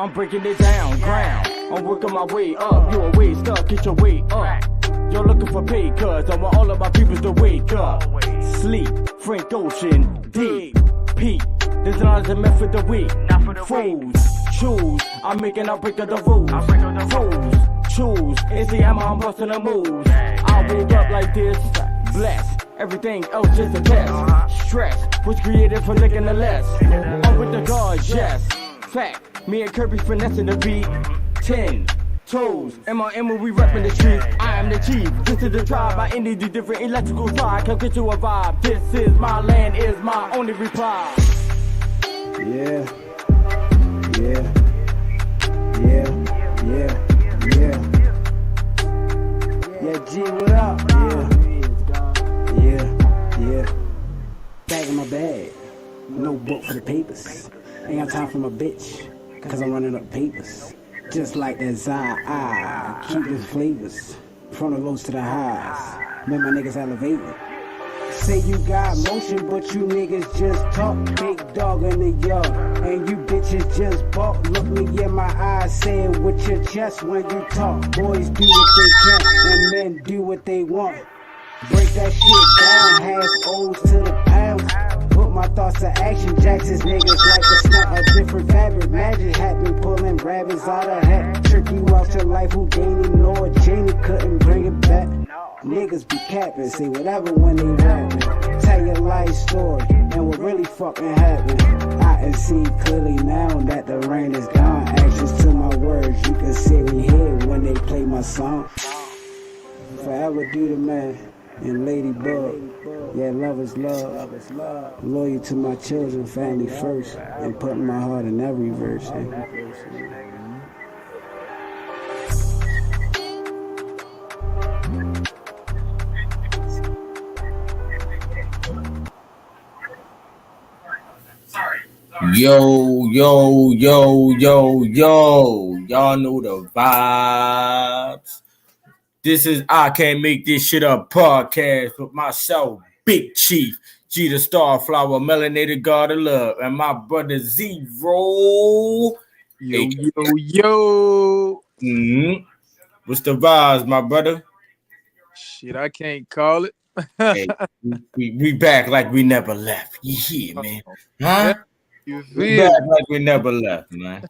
I'm breaking it down, ground. I'm working my way up. You a way stuck, get your way up. You're looking for pay, cuz I want all of my peoples to wake up. Sleep, Frank Ocean, deep, peak. This knowledge is meant for the weak. Fools, choose. I'm making a break of the rules. Fools, choose. It's the hammer, I'm busting the moves. I wake up like this, blessed. Everything else just a test. Stress was created for licking the less. I'm with the gods, yes. Fact, me and Kirby finessing the beat. 10 toes, MRM when we reppin' the street. I am the chief, this is the tribe. I need the different electrical side. Come get you a vibe. This is my land, is my only reply. Yeah, G, what up? Yeah. Bag in my bag, no book for the papers. Ain't got time for my bitch, cause I'm running up papers. Just like that I keep the flavors, from the lows to the highs. Make my niggas elevated. Say you got motion, but you niggas just talk. Big dog in the yard, and you bitches just bark. Look me in my eyes, say it with your chest when you talk. Boys do what they can, and men do what they want. Break that shit down, half O's to the pounds. Put my thoughts to action, Jackson's niggas like a stunt, a different fabric. Magic hat been pulling rabbits out of hat. Trick you out to life, Houdini, nor Janie couldn't bring it back. Niggas be capping, say whatever when they rapping. Tell your life story and what really fucking happened. I can see clearly now that the rain is gone. Actions to my words, you can see me here when they play my song. Forever do the man. And Ladybug, yeah, love is love. Loyal to my children, family first, and putting my heart in every verse. Yo, y'all know the vibes. This is I Can't Make This Shit Up podcast with myself, Big Chief, G the Starflower, Melanated God of Love, and my brother Zero. Yo. What's the vibes, my brother? Shit, I can't call it. Hey, we back like we never left. You hear, man? Huh? You feel We back like we never left, man.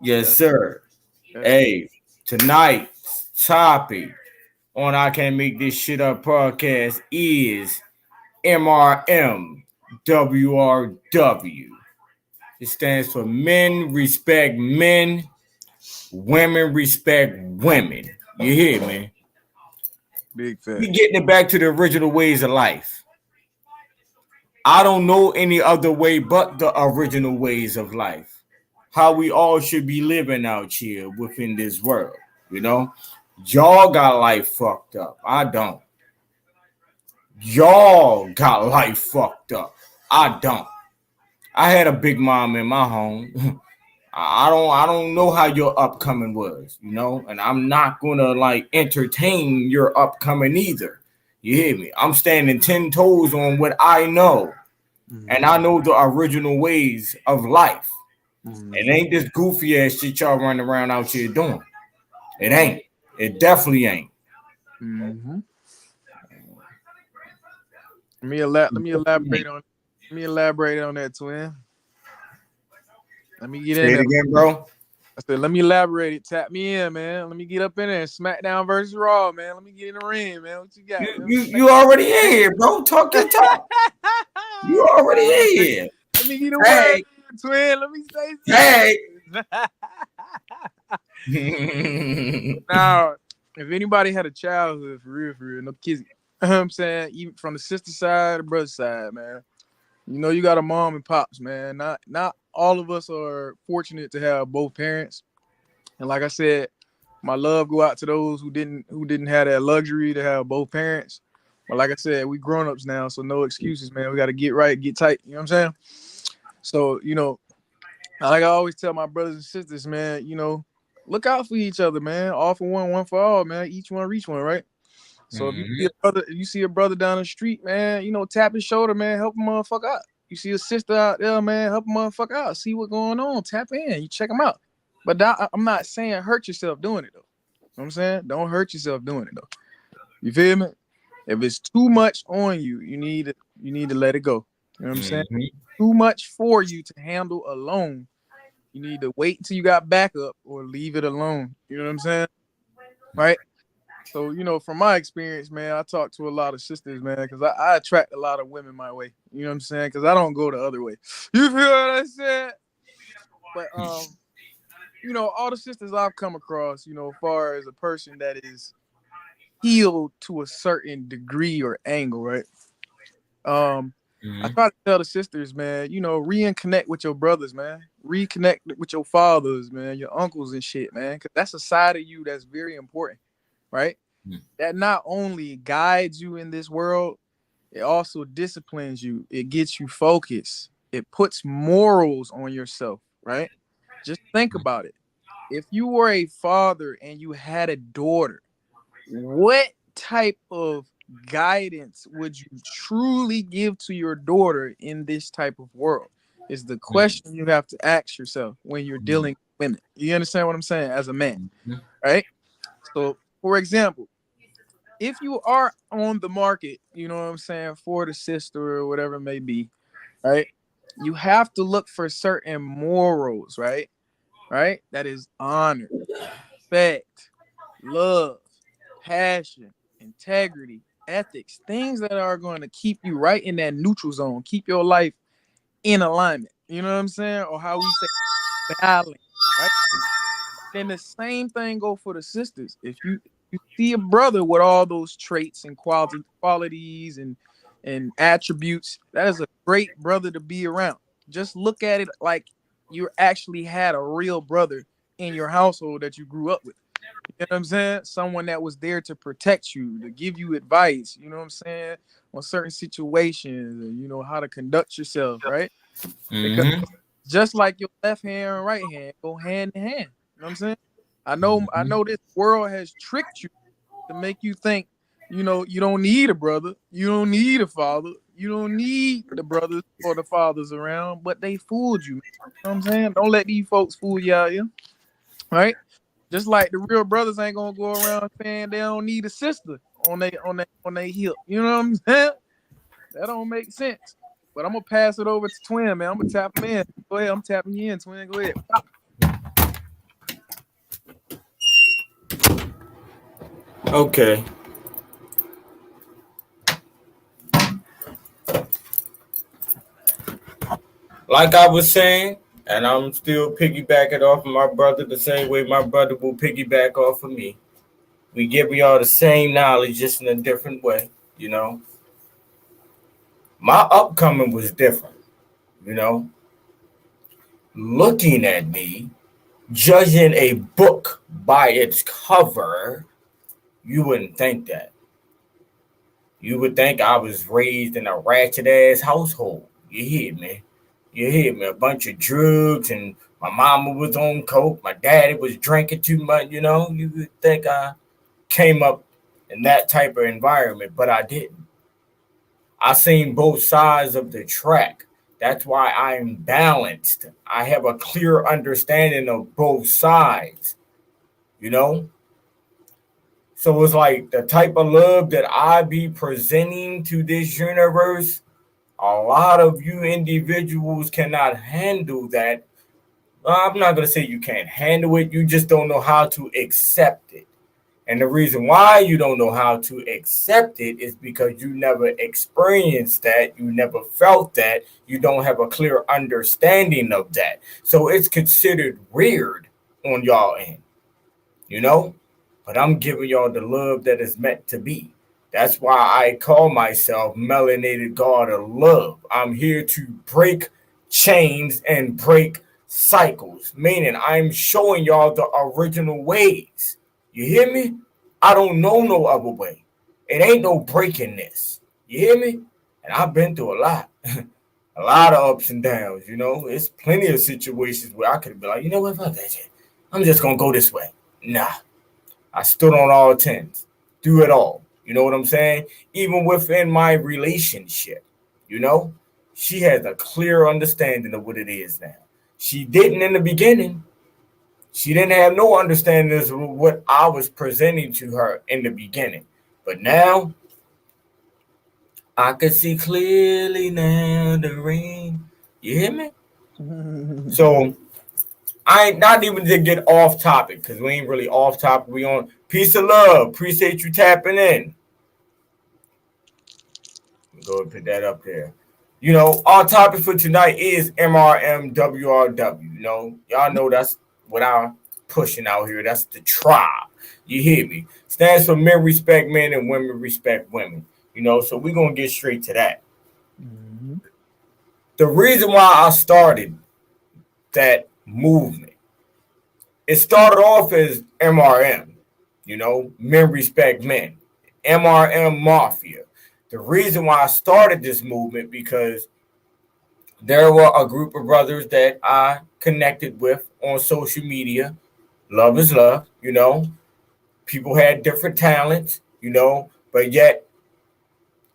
Yes, sir. Hey, tonight. Topic on I Can't Make This Shit Up podcast is MRM WRW. It stands for Men Respect Men, Women Respect Women. You hear me? Big fact. We getting it back to the original ways of life. I don't know any other way but the original ways of life. How we all should be living out here within this world, you know? Y'all got life fucked up. I don't. Y'all got life fucked up. I don't. I had a big mom in my home. I don't know how your upcoming was, you know, and I'm not gonna like entertain your upcoming either. You hear me? I'm standing 10 toes on what I know, and I know the original ways of life. It ain't this goofy ass shit y'all running around out here doing. It ain't. It definitely ain't. Let me elaborate on that, twin. Let me get Say in it there again, bro. I said, let me elaborate it. Tap me in, man. Let me get up in there. SmackDown versus Raw, man. Let me get in the ring, man. What you got? You already in here, bro. Talk your talk. You already in here. Let me get a word, twin. Let me say something. Now, if anybody had a childhood for real, no kids, you know what I'm saying, even from the sister side or brother side, man, you know, you got a mom and pops, man. Not all of us are fortunate to have both parents. And like I said, my love go out to those who didn't have that luxury to have both parents. But like I said, we grown-ups now, so no excuses, man. We got to get right, get tight. You know what I'm saying? So, you know, like I always tell my brothers and sisters, man, you know, look out for each other, man. All for one, one for all, man. Each one reach one, right? So if you see a brother down the street, man, you know, tap his shoulder, man, help him motherfucker out. You see a sister out there, man, help a motherfucker out. See what's going on. Tap in. You check them out. But I'm not saying hurt yourself doing it, though. You know what I'm saying? Don't hurt yourself doing it, though. You feel me? If it's too much on you, you need to let it go. You know what I'm saying? Too much for you to handle alone. You need to wait until you got backup or leave it alone. You know what I'm saying? Right? So, you know, from my experience, man, I talk to a lot of sisters, man, because I attract a lot of women my way. You know what I'm saying? Because I don't go the other way. You feel what I said? But, you know, all the sisters I've come across, you know, as far as a person that is healed to a certain degree or angle, right? I try to tell the sisters, man, you know, reconnect with your brothers, man. Reconnect with your fathers, man, your uncles and shit, man. Because that's a side of you that's very important, right? That not only guides you in this world, it also disciplines you. It gets you focused. It puts morals on yourself, right? Just think about it. If you were a father and you had a daughter, what type of guidance would you truly give to your daughter in this type of world? Is the question you have to ask yourself when you're dealing with women. You understand what I'm saying? As a man, right? So, for example, if you are on the market, you know what I'm saying, for the sister or whatever it may be, right? You have to look for certain morals, right? Right? That is honor, respect, love, passion, integrity, ethics, things that are going to keep you right in that neutral zone, keep your life in alignment. You know what I'm saying? Or how we say balance, right? Then the same thing go for the sisters. If you see a brother with all those traits and qualities and attributes, that is a great brother to be around. Just look at it like you actually had a real brother in your household that you grew up with. You know what I'm saying? Someone that was there to protect you, to give you advice, you know what I'm saying, on certain situations, and you know how to conduct yourself, right? Because just like your left hand and right hand go hand in hand. You know what I'm saying? I know this world has tricked you to make you think, you know, you don't need a brother, you don't need a father, you don't need the brothers or the fathers around, but they fooled you. You know what I'm saying? Don't let these folks fool you out here, right? Just like the real brothers ain't gonna go around saying they don't need a sister on they hip. You know what I'm saying? That don't make sense. But I'm gonna pass it over to Twin, man. I'm gonna tap him in. Go ahead, I'm tapping you in, Twin. Go ahead. Okay. Like I was saying, and I'm still piggybacking off of my brother the same way my brother will piggyback off of me. We give y'all the same knowledge, just in a different way, you know. My upcoming was different, you know. Looking at me, judging a book by its cover, you wouldn't think that. You would think I was raised in a ratchet ass household. You hear me? You hear me? A bunch of drugs, and my mama was on coke. My daddy was drinking too much. You know, you would think I came up in that type of environment, but I didn't. I seen both sides of the track. That's why I'm balanced. I have a clear understanding of both sides. You know, so it's like the type of love that I be presenting to this universe. A lot of you individuals cannot handle that. I'm not going to say you can't handle it. You just don't know how to accept it. And the reason why you don't know how to accept it is because you never experienced that. You never felt that. You don't have a clear understanding of that. So it's considered weird on y'all end, you know? But I'm giving y'all the love that is meant to be. That's why I call myself Melanated God of Love. I'm here to break chains and break cycles, meaning I'm showing y'all the original ways. You hear me? I don't know no other way. It ain't no breaking this. You hear me? And I've been through a lot. A lot of ups and downs, you know. It's plenty of situations where I could be like, you know what, fuck that shit. I'm just going to go this way. Nah. I stood on all 10s, through it all. You know what I'm saying? Even within my relationship, you know? She has a clear understanding of what it is now. She didn't in the beginning. She didn't have no understanding of what I was presenting to her in the beginning. But now, I can see clearly now the rain. You hear me? So, I ain't not even to get off topic because we ain't really off topic. We on peace of love. Appreciate you tapping in. Go and put that up there. You know, our topic for tonight is MRM WRW. You know, y'all know that's what I'm pushing out here. That's the tribe. You hear me? Stands for men respect men and women respect women. You know, so we're gonna get straight to that. Mm-hmm. The reason why I started that movement, it started off as MRM, you know, men respect men, MRM Mafia. The reason why I started this movement because there were a group of brothers that I connected with on social media. Love is love, you know. People had different talents, you know, but yet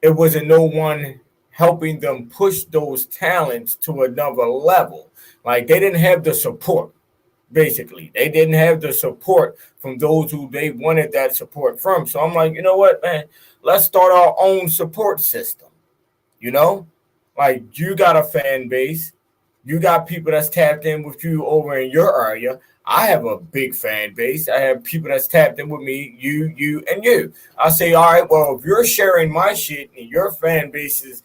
it wasn't no one helping them push those talents to another level. Like they didn't have the support. Basically, they didn't have the support from those who they wanted that support from. So I'm like, you know what, man, let's start our own support system. You know, like you got a fan base, you got people that's tapped in with you over in your area. I have a big fan base. I have people that's tapped in with me, you, and you. I say, all right, well, if you're sharing my shit and your fan base is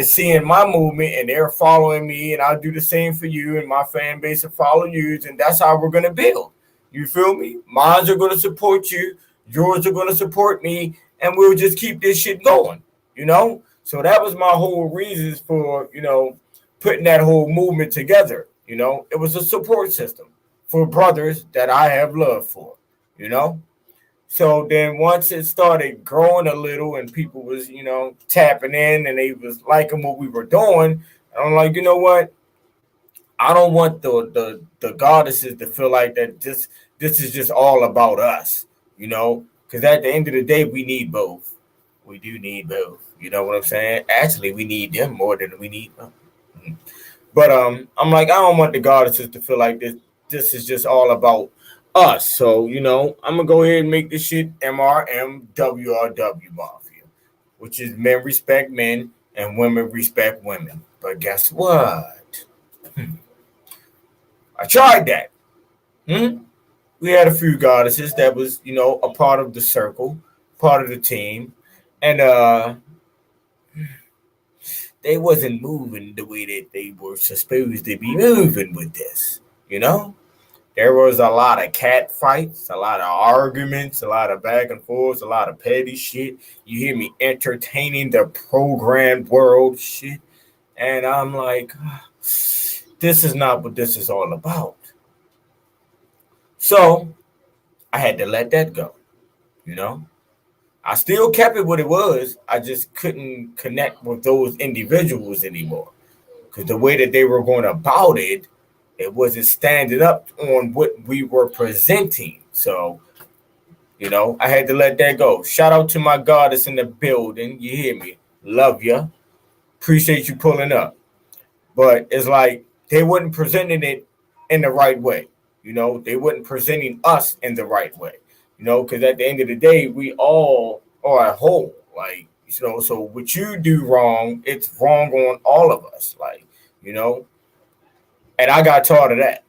seeing my movement and they're following me and I'll do the same for you and my fan base will follow you, and that's how we're going to build. You feel me? Mine are going to support you. Yours are going to support me. And we'll just keep this shit going, you know? So that was my whole reasons for, you know, putting that whole movement together. You know, it was a support system for brothers that I have love for, you know? So then once it started growing a little and people was, you know, tapping in and they was liking what we were doing, I'm like, you know what? I don't want the goddesses to feel like that this is just all about us, you know? Because at the end of the day, we need both. We do need both. You know what I'm saying? Actually, we need them more than we need them. But I'm like, I don't want the goddesses to feel like this is just all about us. So, you know, I'm going to go ahead and make this shit MRM WRW Mafia, which is men respect men and women respect women. But guess what? I tried that. We had a few goddesses that was, you know, a part of the circle, part of the team. And they wasn't moving the way that they were supposed to be moving with this, you know? There was a lot of cat fights, a lot of arguments, a lot of back and forth, a lot of petty shit. You hear me entertaining the programmed world shit. And I'm like, this is not what this is all about. So I had to let that go, you know? I still kept it what it was. I just couldn't connect with those individuals anymore. Because the way that they were going about it, it wasn't standing up on what we were presenting. So, you know, I had to let that go. Shout out to my goddess in the building. You hear me? Love ya. Appreciate you pulling up. But it's like they wasn't presenting it in the right way. You know, they wasn't presenting us in the right way. You know, because at the end of the day, we all are a whole. Like, you know, so what you do wrong, it's wrong on all of us. Like, you know, and I got tired of that.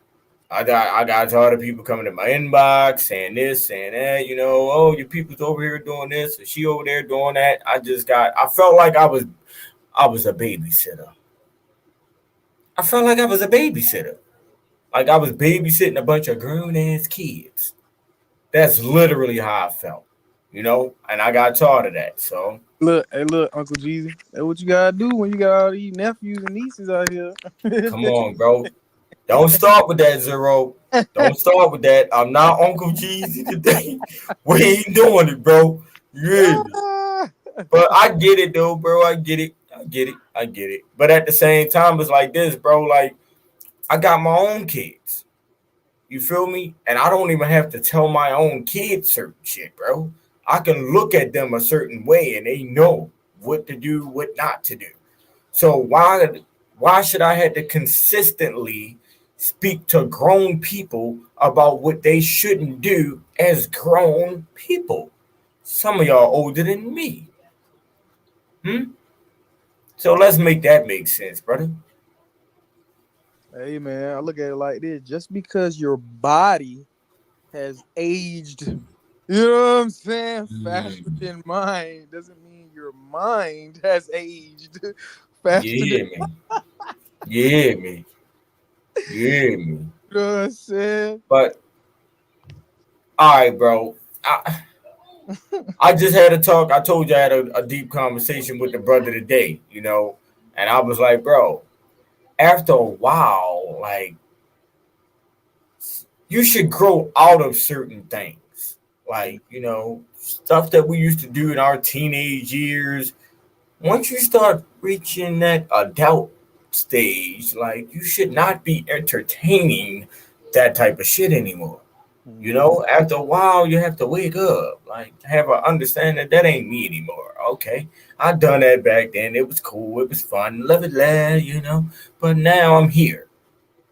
I got tired of people coming to my inbox saying this, saying that, you know, oh, your people's over here doing this, or she over there doing that. I felt like I was a babysitter. I felt like I was a babysitter. Like I was babysitting a bunch of grown-ass kids. That's literally how I felt, you know? And I got tired of that, so. Look, Uncle Jeezy, that's what you gotta do when you got all these nephews and nieces out here. Come on, bro. Don't start with that, Zero. Don't start with that. I'm not Uncle Jeezy today. We ain't doing it, bro. Really. But I get it, though, bro. I get it. But at the same time, it's like this, bro. Like, I got my own kids. You feel me? And I don't even have to tell my own kids certain shit, bro. I can look at them a certain way and they know what to do, what not to do. So why Why should I have to consistently speak to grown people about what they shouldn't do as grown people? Some of y'all older than me. So let's make that make sense, brother. Hey man, I look at it like this: just because your body has aged, you know what I'm saying, faster Mm. than mine, doesn't mean your mind has aged You faster than, hear me? You hear me? You hear me? you know what I'm saying. But all right, bro. I just had a talk. I told you I had a deep conversation with the brother today, and I was like, bro, after a while, like, you should grow out of certain things. Like, stuff that we used to do in our teenage years. Once you start reaching that adult stage, like, you should not be entertaining that type of shit anymore. After a while, you have to wake up, like, have an understanding that ain't me anymore. Okay, I done that back then. It was cool. It was fun. Love it, lad. But now I'm here.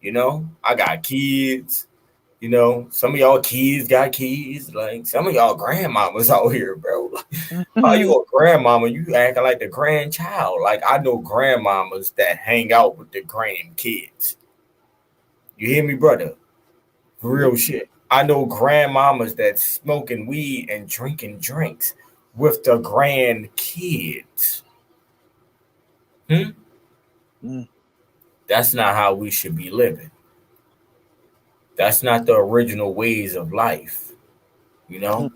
I got kids. Some of y'all kids got kids. Like, some of y'all grandmamas out here, bro. Like, how you a grandmama? You acting like the grandchild. Like, I know grandmamas that hang out with the grandkids. You hear me, brother? Real shit. I know grandmamas that smoking weed and drinking drinks with the grandkids. Mm. That's not how we should be living. That's not the original ways of life. You know?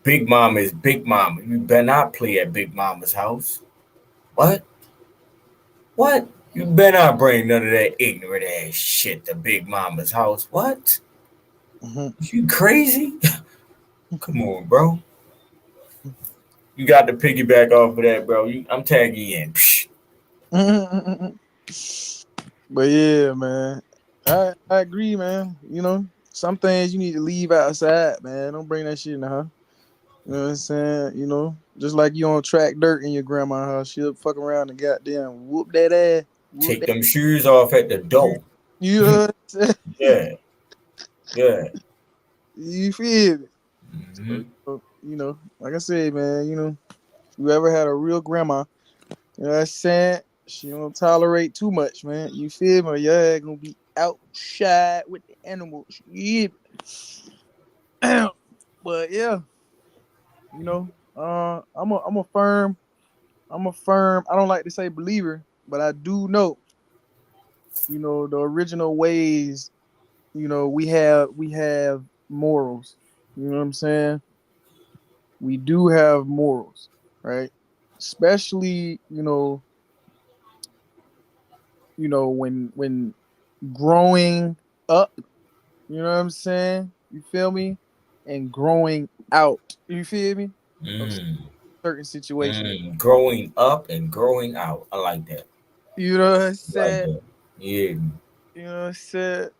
Big Mama is Big Mama. You better not play at Big Mama's house. What? What? You better not bring none of that ignorant ass shit to Big Mama's house. What? You crazy? Come on, bro. You got to piggyback off of that, bro. I'm tagging you in. But yeah, man, I agree, man. Some things you need to leave outside, man. Don't bring that shit in the house. You know what I'm saying? Just like you on track dirt in your grandma's house, she'll fuck around and goddamn whoop that ass. Whoop Take that. them shoes off at the door. You know what I'm saying? Yeah. Yeah. You feel me? Mm-hmm. So, like I said, man, you ever had a real grandma, you know what I'm saying? She don't tolerate too much, man. You feel me? Your ass gonna be outside with the animals. Yeah. But yeah, I'm a firm. I don't like to say believer, but I do know. The original ways. We have morals. You know what I'm saying? We do have morals, right? Especially, when growing up, you know what I'm saying? You feel me? And growing out, you feel me? Of Mm. certain situations. Growing up and growing out. I like that. You know what I'm I like saying? that. Yeah. You know what I'm saying?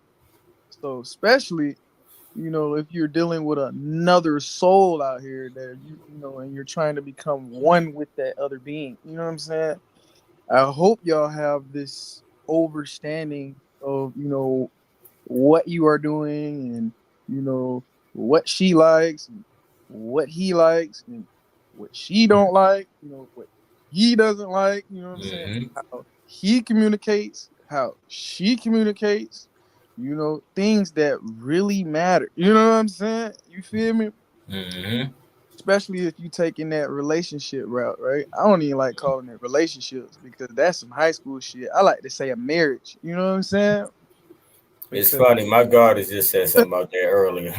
So especially, if you're dealing with another soul out here that and you're trying to become one with that other being. You know what I'm saying? I hope y'all have this understanding of, what you are doing and, what she likes and what he likes and what she don't like, what he doesn't like, you know what I'm saying? Mm-hmm. How he communicates, how she communicates, things that really matter. You know what I'm saying? You feel me? Mm-hmm. Especially if you taking that relationship route, right? I don't even like calling it relationships because that's some high school shit. I like to say a marriage. You know what I'm saying? It's Because funny. My God has just said something about that earlier.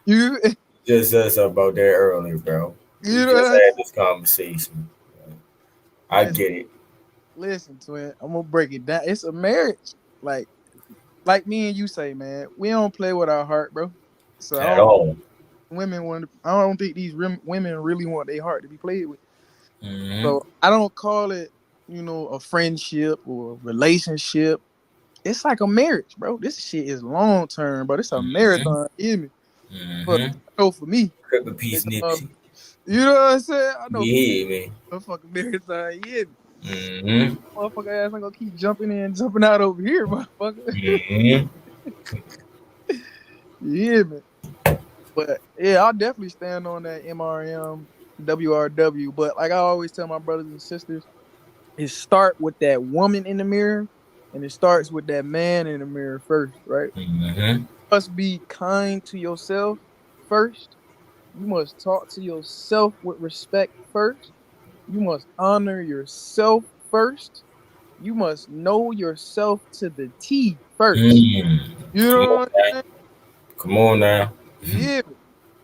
you, Just said something about that earlier, bro. We you just know, had this conversation. I listen, get it. listen, twin. I'm gonna break it down. It's a marriage, like me and you say, man. We don't play with our heart, bro. So At all. I don't think these women really want their heart to be played with. Mm-hmm. So I don't call it, a friendship or a relationship. It's like a marriage, bro. This shit is long term, but it's a Mm-hmm. marathon. You hear me? But Mm-hmm. I know for me, Cripple piece it's Nipsey. you know what I'm saying? I know for me, Yeah, man. a fucking marathon. You hear me? Mm-hmm. Motherfucker ass ain't gonna keep jumping in and jumping out over here, motherfucker. Mm-hmm. You hear me? But yeah, I'll definitely stand on that MRM, WRW. But like I always tell my brothers and sisters, it start with that woman in the mirror, and it starts with that man in the mirror first, right? Mm-hmm. You must be kind to yourself first. You must talk to yourself with respect first. You must honor yourself first. You must know yourself to the T first. Mm. You Come know on what now. I'm saying? Come on now. Yeah.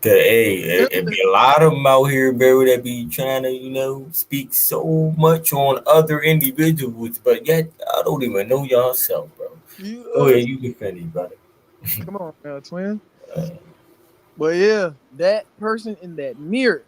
'Cause, hey, it be a lot of them out here, bro, that be trying to, speak so much on other individuals, but yet I don't even know yourself, bro. You Go ahead, you can finish, brother. come on now, twin. But yeah, that person in that mirror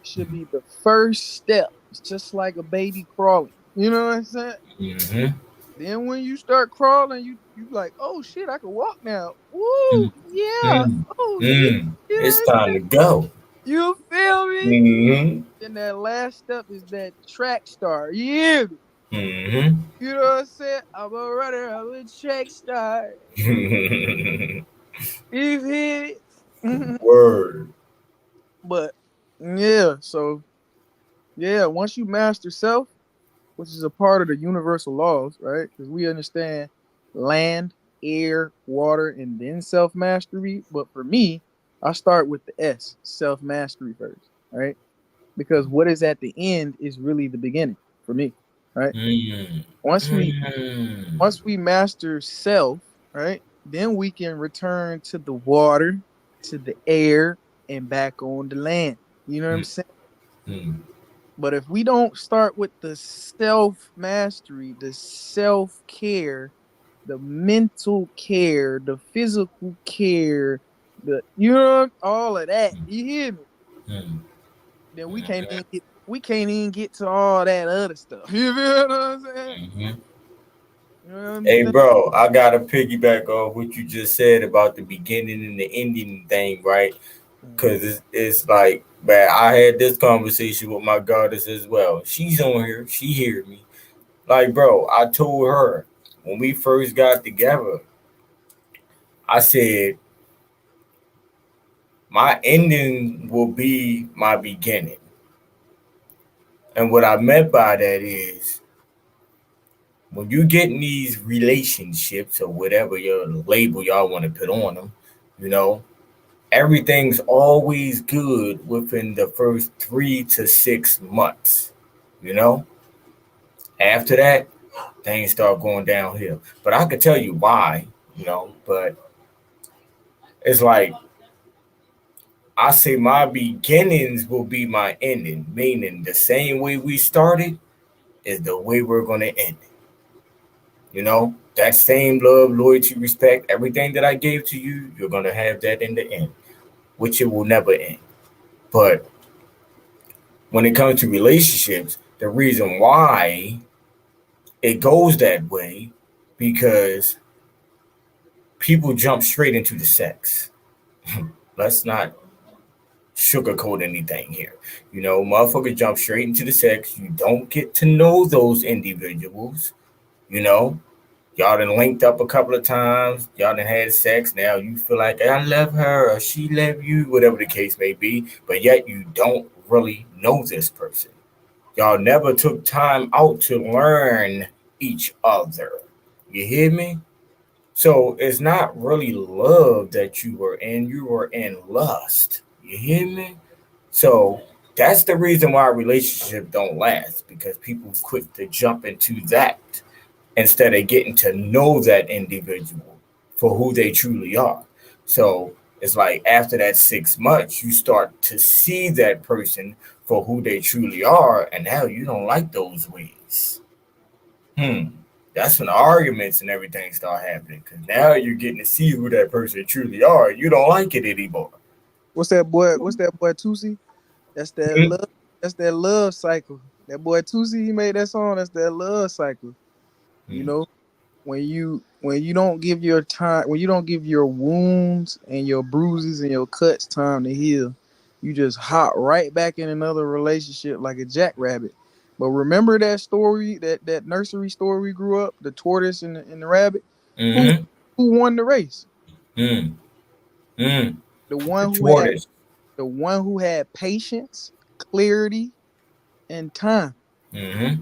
should be the first step. It's just like a baby crawling. You know what I'm saying? Mm-hmm. Then when you start crawling, you like, oh shit, I can walk now. Woo, yeah. Mm. Oh shit. Mm. You know It's what I'm time saying? to go. You feel me? Mm-hmm. And that last step is that track star. You hear me? Mm-hmm. You know what I'm saying? I'm a runner, I'm a track star. You hear it? Word. But yeah, so yeah, once you master self, which is a part of the universal laws, right? Because we understand land, air, water, and then self mastery. But for me, I start with the S, self mastery first, right? Because what is at the end is really the beginning for me, right? Mm. Once we Mm. once we master self, right, then we can return to the water, to the air, and back on the land. You know what I'm saying? Mm. But if we don't start with the self mastery, the self care, the mental care, the physical care, the all of that, you hear me? Mm. Then we can't even get to all that other stuff. You feel what I'm saying? Mm-hmm. You know what I'm Hey, saying? bro, I gotta piggyback off what you just said about the beginning and the ending thing, right? Because it's like, man, I had this conversation with my goddess as well. She's on here, she heard me. Like, bro, I told her when we first got together, I said, my ending will be my beginning. And what I meant by that is, when you get in these relationships or whatever your label y'all want to put on them, you know, everything's always good within the first 3 to 6 months. You know, after that, things start going downhill. But I could tell you why, but it's like I say my beginnings will be my ending, meaning the same way we started is the way we're going to end it. That same love, loyalty, respect, everything that I gave to you, you're going to have that in the end, which it will never end. But when it comes to relationships, the reason why it goes that way because people jump straight into the sex. Let's not sugarcoat anything here. Motherfuckers jump straight into the sex. You don't get to know those individuals. You know, y'all done linked up a couple of times. Y'all done had sex. Now you feel like I love her or she love you, whatever the case may be. But yet you don't really know this person. Y'all never took time out to learn each other. You hear me? So it's not really love that you were in lust. You hear me? So that's the reason why relationships don't last because people quick to jump into that instead of getting to know that individual for who they truly are. So it's like after that 6 months, you start to see that person for who they truly are, and now you don't like those ways. Hmm. That's when arguments and everything start happening because now you're getting to see who that person truly are. You don't like it anymore. What's that boy? What's that boy Tusi? That's that Hmm? love. That's that love cycle. That boy Tusi, he made that song. That's that love cycle. You Hmm. know, when you don't give your time, when you don't give your wounds and your bruises and your cuts time to heal, you just hop right back in another relationship like a jackrabbit. But remember that story, that nursery story we grew up, the tortoise and the rabbit? Who Mm-hmm. who won the race? Mm. Mm. The The one who had tortoise. the one who had patience, clarity, and time. Mm-hmm.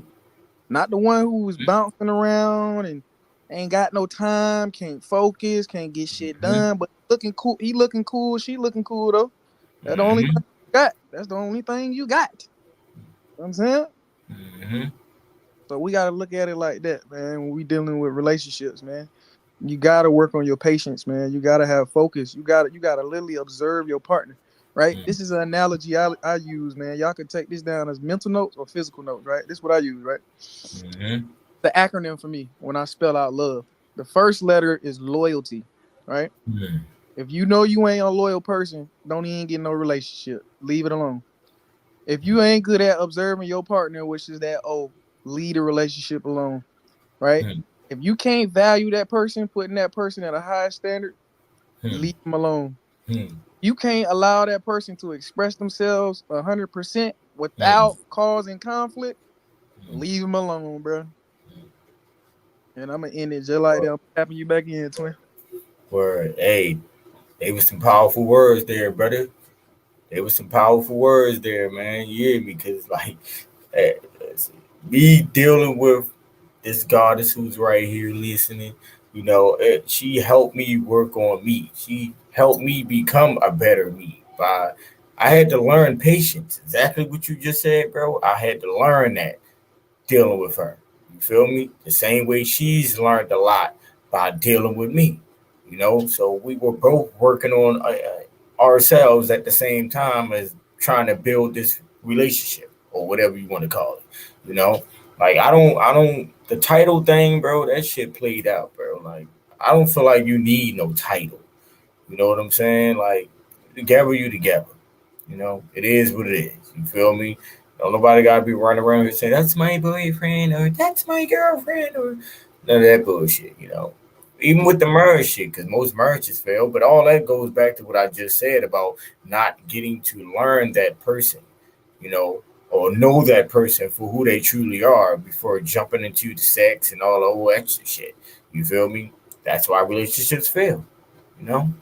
Not the one who was bouncing around and ain't got no time, can't focus, can't get shit Mm-hmm. done, but looking cool. He looking cool, she looking cool though. That's the only Mm-hmm. thing you got. That's the only thing you got. You know what I'm saying? Mm-hmm. So we gotta look at it like that, man. When we dealing with relationships, man. You gotta work on your patience, man. You gotta have focus. You gotta literally observe your partner, right? This is an analogy I use, man. Y'all can take this down as mental notes or physical notes, right? This is what I use, right? Mm-hmm. The acronym for me when I spell out love. The first letter is loyalty, right? Mm-hmm. If you know you ain't a loyal person, don't even get no relationship. Leave it alone. If you ain't good at observing your partner, which is that, leave the relationship alone, right? If you can't value that person, putting that person at a high standard, Mm-hmm. leave them alone. Mm-hmm. You can't allow that person to express themselves 100% Mm-hmm. without causing conflict, leave them alone, bro. And I'm gonna end it just like that. I'm tapping you back in, twin. Word. Hey, they was some powerful words there, brother. There was some powerful words there, man. You hear me? Because like, eh, me dealing with this goddess who's right here listening, she helped me work on me. She helped me become a better me. I had to learn patience. Exactly what you just said, bro. I had to learn that dealing with her. You feel me? The same way she's learned a lot by dealing with me. So we were both working on ourselves at the same time as trying to build this relationship or whatever you want to call it. You know, like I don't the title thing, bro. That shit played out, bro. Like I don't feel like you need no title. You know what I'm saying? Like together, you together. It is what it is. You feel me? Don't nobody gotta be running around here saying that's my boyfriend or that's my girlfriend or none of that bullshit. Even with the marriage shit, because most marriages fail, but all that goes back to what I just said about not getting to learn that person, or know that person for who they truly are before jumping into the sex and all the whole extra shit. You feel me? That's why relationships fail, you know?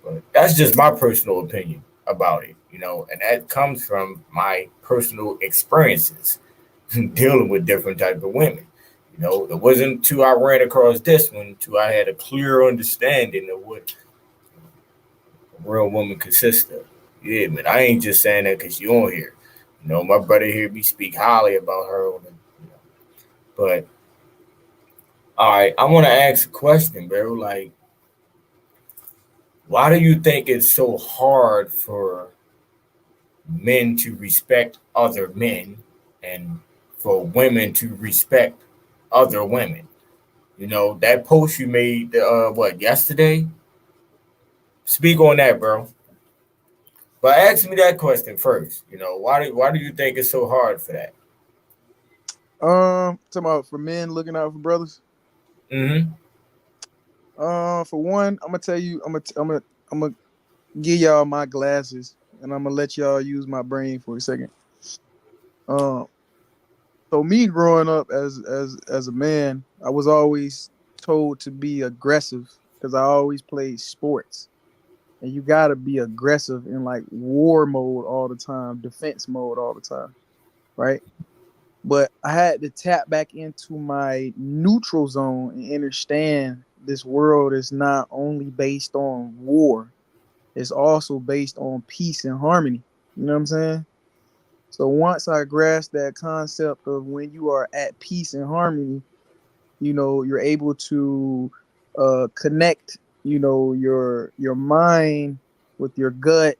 But that's just my personal opinion about it, and that comes from my personal experiences dealing with different type of women. It wasn't till I ran across this one till I had a clear understanding of what a real woman consists of. Yeah, man, I ain't just saying that because you on here. My brother heard me speak highly about her but all right, I want to ask a question, bro. Like, why do you think it's so hard for men to respect other men and for women to respect other women? That post you made, yesterday? Speak on that, bro. But ask me that question first. Why do you think it's so hard for that? Talking about for men looking out for brothers. Mm-hmm. For one, I'm gonna tell you, I'm gonna give y'all my glasses, and I'm gonna let y'all use my brain for a second. Um, so me growing up as a man, I was always told to be aggressive because I always played sports, and you gotta be aggressive in like war mode all the time, defense mode all the time, right? But I had to tap back into my neutral zone and understand this world is not only based on war, it's also based on peace and harmony. You know what I'm saying? So once I grasped that concept of when you are at peace and harmony, you're able to connect, your mind with your gut,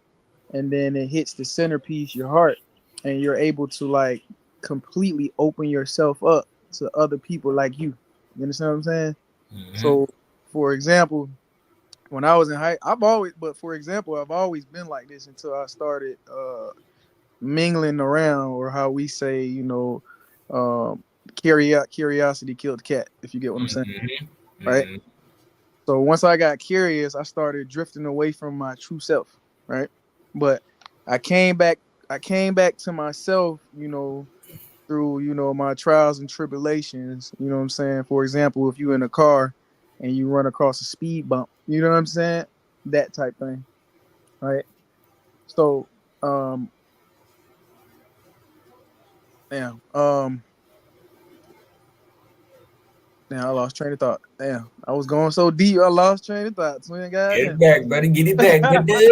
and then it hits the centerpiece, your heart, and you're able to like completely open yourself up to other people like you. You understand what I'm saying? Mm-hmm. So, for example, when I was in high, I've always been like this until I started mingling around, or how we say, um, curiosity killed the cat. If you get what I'm saying, Mm-hmm. right? Mm-hmm. So once I got curious, I started drifting away from my true self, right? But I came back. I came back to myself, through, you know, my trials and tribulations. You know what I'm saying? For example, if you in a car and you run across a speed bump, you know what I'm saying? That type thing, right? So, damn, damn, I lost train of thought. Damn, I was going so deep, I lost train of thought. Twin, Get it goddamn. back, buddy. Get it back, buddy.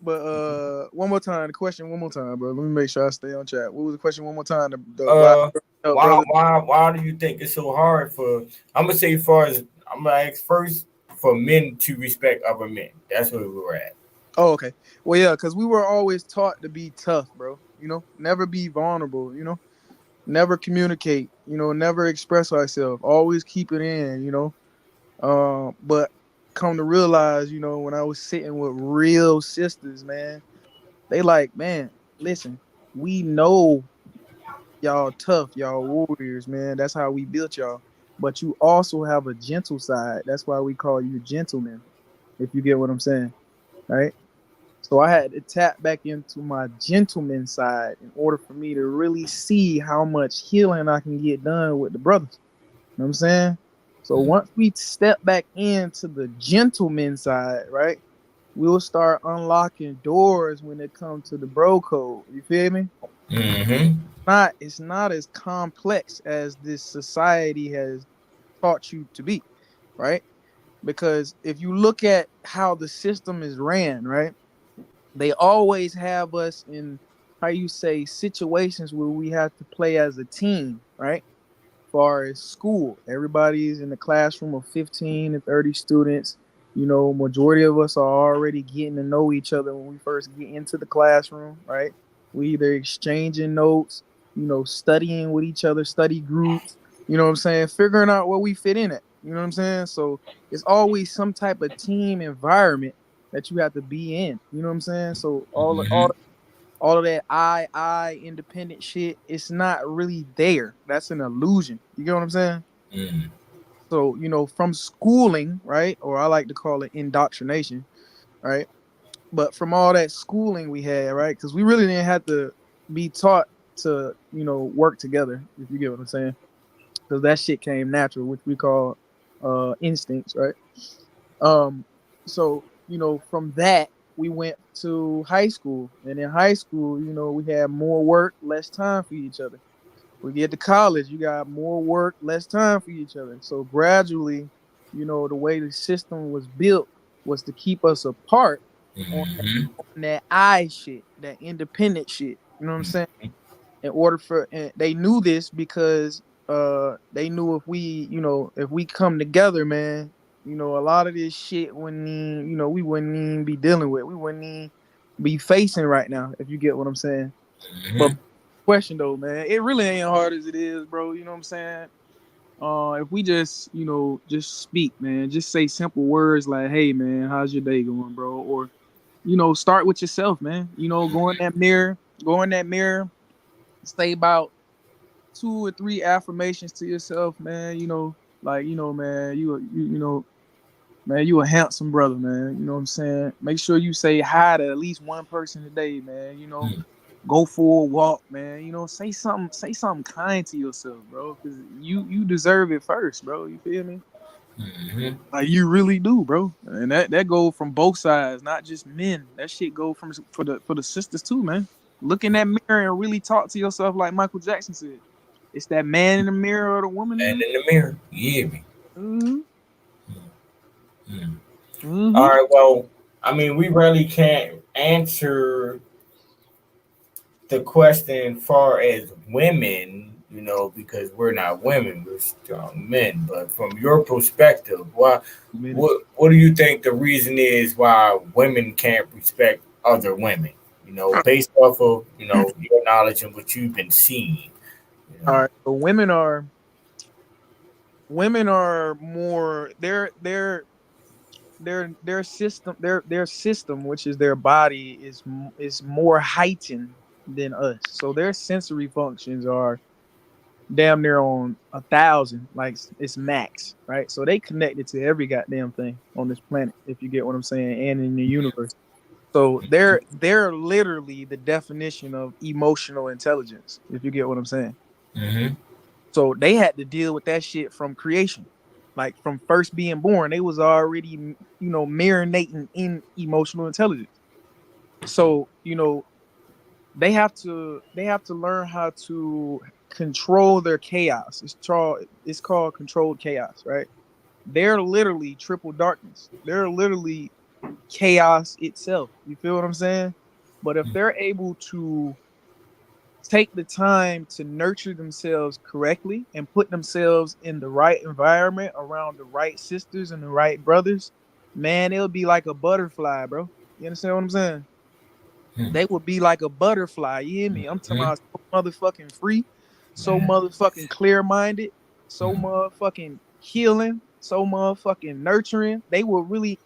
But one more time, the question one more time, bro. Let me make sure I stay on track. What was the question one more time? Why brother? Why do you think it's so hard for? I'm gonna say, as far as I'm gonna ask first, for men to respect other men. That's where we were at. Oh, okay. Well, yeah, because we were always taught to be tough, bro. You know, never be vulnerable. You know, never communicate. You know, never express ourselves. Always keep it in. You know, but come to realize, you know, when I was sitting with real sisters, man, they like, man, listen, we know y'all tough, y'all warriors, man. That's how we built y'all. But you also have a gentle side. That's why we call you gentlemen, if you get what I'm saying, right? So I had to tap back into my gentleman side in order for me to really see how much healing I can get done with the brothers. You know what I'm saying? So once we step back into the gentleman side, right, we'll start unlocking doors when it comes to the bro code. You feel me? Mm-hmm. It's not as complex as this society has taught you to be, right? Because if you look at how the system is ran, right, they always have us in, how you say, situations where we have to play as a team, right? Far as school, everybody's in the classroom of 15 to 30 students. You know, majority of us are already getting to know each other when we first get into the classroom, right? We either exchanging notes, you know, studying with each other, study groups, you know what I'm saying, figuring out where we fit in at, you know what I'm saying? So it's always some type of team environment that you have to be in, you know what I'm saying? So all of that I independent shit, it's not really there. That's an illusion. You get what I'm saying? Mm-hmm. So, you know, from schooling, right? Or I like to call it indoctrination, right? But from all that schooling we had, right? Because we really didn't have to be taught to, you know, work together, if you get what I'm saying. Because that shit came natural, which we call instincts, right? Um, so you know, from that we went to high school, and in high school, you know, we had more work, less time for each other. We get to college, you got more work, less time for each other. So gradually, you know, the way the system was built was to keep us apart on Mm-hmm. that I shit, that independent shit. You know what I'm saying? In order for, and they knew this because they knew if we, you know, if we come together, man, you know, a lot of this shit wouldn't even, you know, we wouldn't even be dealing with, we wouldn't even be facing right now, if you get what I'm saying. But Mm-hmm. question though, man, it really ain't hard as it is, bro. You know what I'm saying? If we just, you know, just speak, man, just say simple words like, hey man, how's your day going, bro? Or, you know, start with yourself, man. You know, go in that mirror, say about 2 or 3 affirmations to yourself, man. You know, like, you know, man, you know, man, you a handsome brother, man. You know what I'm saying? Make sure you say hi to at least one person a day, man. You know, go for a walk, man. You know, say something kind to yourself, bro, because you deserve it first, bro. You feel me? Mm-hmm. Like you really do, bro. And that go from both sides, not just men. That shit go from for the sisters too, man. Look in that mirror and really talk to yourself like Michael Jackson said. It's that man in the mirror or the woman in the And mirror. in the mirror, you hear me? Mm-hmm. Mm. All Mm-hmm. right. Well, I mean, we really can't answer the question far as women, you know, because we're not women, we're strong men. But from your perspective, what do you think the reason is why women can't respect other women? You know, based off of, you know, your knowledge and what you've been seeing. You All know. right. So women are more their system, which is their body, is more heightened than us. So their sensory functions are damn near on 1,000, like it's max, right? So they connected to every goddamn thing on this planet, if you get what I'm saying, and in the universe. So they're literally the definition of emotional intelligence, if you get what I'm saying. Mm-hmm. So they had to deal with that shit from creation. Like from first being born, they was already, marinating in emotional intelligence. So, they have to learn how to control their chaos. It's called controlled chaos, right? They're literally triple darkness. They're literally chaos itself. You feel what I'm saying? But if they're able to take the time to nurture themselves correctly and put themselves in the right environment around the right sisters and the right brothers, man, it'll be like a butterfly, bro. You understand what I'm saying? They would be like a butterfly. You hear me? I'm talking about so motherfucking free, so motherfucking clear minded, so motherfucking healing, so motherfucking nurturing. They will really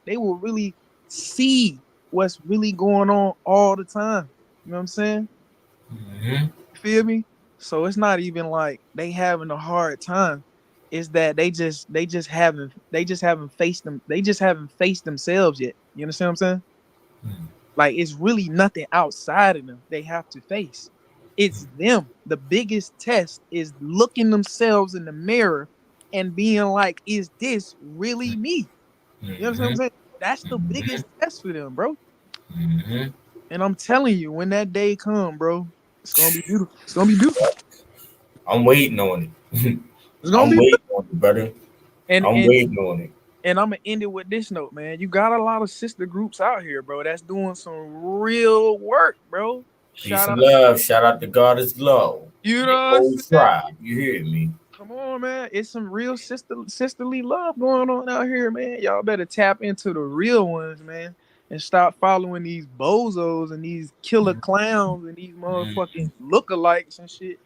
see what's really going on all the time. You know what I'm saying? Mm-hmm. You feel me? So it's not even like they having a hard time. It's that they just haven't faced them. They just haven't faced themselves yet. You understand what I'm saying? Like it's really nothing outside of them they have to face. It's them. The biggest test is looking themselves in the mirror and being like, is this really me? You understand what I'm saying? That's the biggest test for them, bro. Mm-hmm. And I'm telling you, when that day come, bro, it's gonna be beautiful. It's gonna be beautiful. I'm waiting on it. It's gonna I'm be waiting on it, brother. and I'm and waiting on it. and I'm gonna end it with this note, man. You got a lot of sister groups out here, bro. That's doing some real work, bro. Peace Shout and out, love. Shout out to God is love. you The know what I'm whole saying? tribe. You hear me? Come on, man. It's some real sisterly love going on out here, man. Y'all better tap into the real ones, man. And stop following these bozos and these killer clowns and these motherfucking lookalikes and shit.